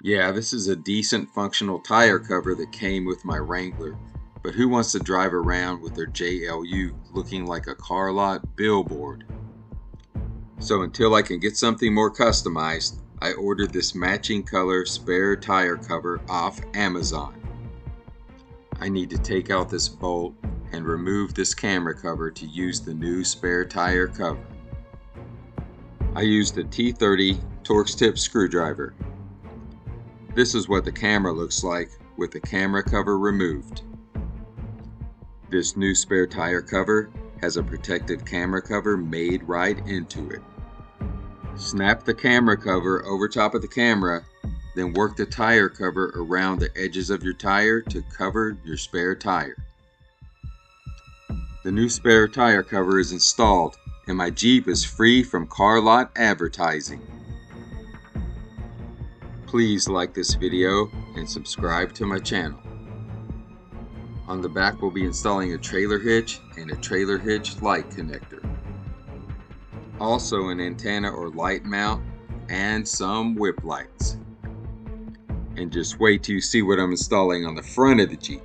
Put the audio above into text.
Yeah, this is a decent functional tire cover that came with my Wrangler, but who wants to drive around with their JLU looking like a car lot billboard? So until I can get something more customized, I ordered this matching color spare tire cover off Amazon. I need to take out this bolt and remove this camera cover to use the new spare tire cover. I used a T30 Torx tip screwdriver. This is what the camera looks like with the camera cover removed. This new spare tire cover has a protective camera cover made right into it. Snap the camera cover over top of the camera, then work the tire cover around the edges of your tire to cover your spare tire. The new spare tire cover is installed and my Jeep is free from car lot advertising. Please like this video and subscribe to my channel. On the back we'll be installing a trailer hitch and a trailer hitch light connector. Also an antenna or light mount and some whip lights. And just wait till you see what I'm installing on the front of the Jeep.